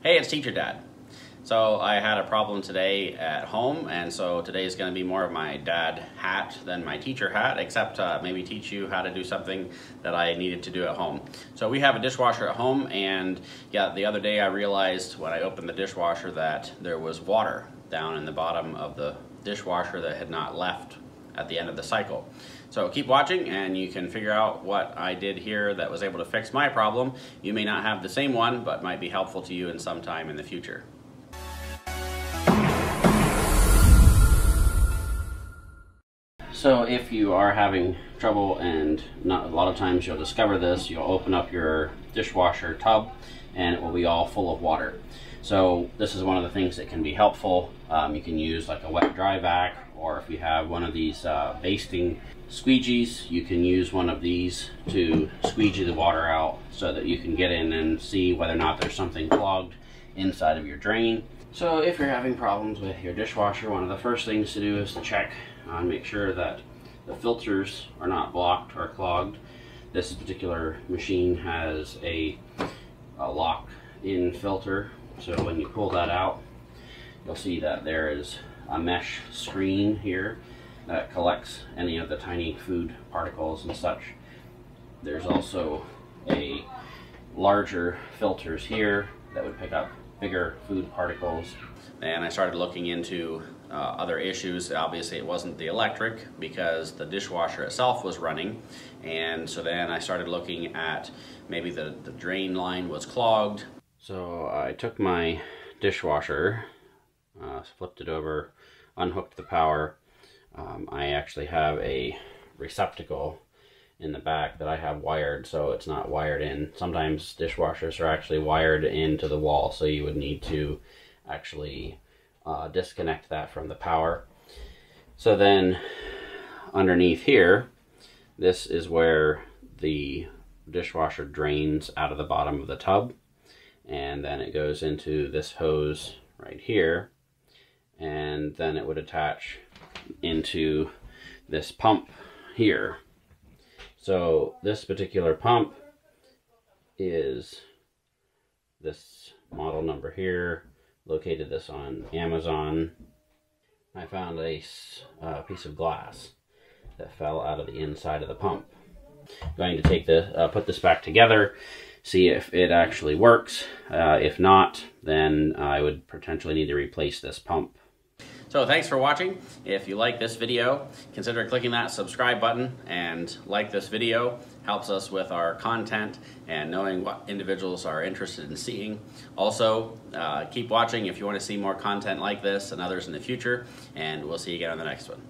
Hey, it's Teacher Dad. So I had a problem today at home, and so today is going to be more of my dad hat than my teacher hat, except maybe teach you how to do something that I needed to do at home. So we have a dishwasher at home, and yeah, the other day I realized when I opened the dishwasher that there was water down in the bottom of the dishwasher that had not left at the end of the cycle. So keep watching and you can figure out what I did here that was able to fix my problem. You may not have the same one, but might be helpful to you in some time in the future. So if you are having trouble, and not a lot of times you'll discover this, you'll open up your dishwasher tub and it will be all full of water. So this is one of the things that can be helpful. You can use like a wet dry vac, or if you have one of these basting squeegees, you can use one of these to squeegee the water out so that you can get in and see whether or not there's something clogged inside of your drain. So if you're having problems with your dishwasher, one of the first things to do is to check and make sure that the filters are not blocked or clogged. This particular machine has a lock-in filter, so when you pull that out, you'll see that there is a mesh screen here that collects any of the tiny food particles and such. There's also a larger filters here that would pick up bigger food particles. And I started looking into other issues. Obviously it wasn't the electric because the dishwasher itself was running, and so then I started looking at maybe the drain line was clogged. So I took my dishwasher, flipped it over, unhooked the power. I actually have a receptacle in the back that I have wired, so it's not wired in. Sometimes dishwashers are actually wired into the wall, so you would need to actually disconnect that from the power. So then underneath here, this is where the dishwasher drains out of the bottom of the tub, and then it goes into this hose right here, and then it would attach into this pump here. So this particular pump is this model number here. Located this on Amazon. I found a piece of glass that fell out of the inside of the pump. I'm going to take put this back together, see if it actually works. If not, then I would potentially need to replace this pump. So thanks for watching. If you like this video, consider clicking that subscribe button and like this video. Helps us with our content and knowing what individuals are interested in seeing. Also, keep watching if you want to see more content like this and others in the future, and we'll see you again on the next one.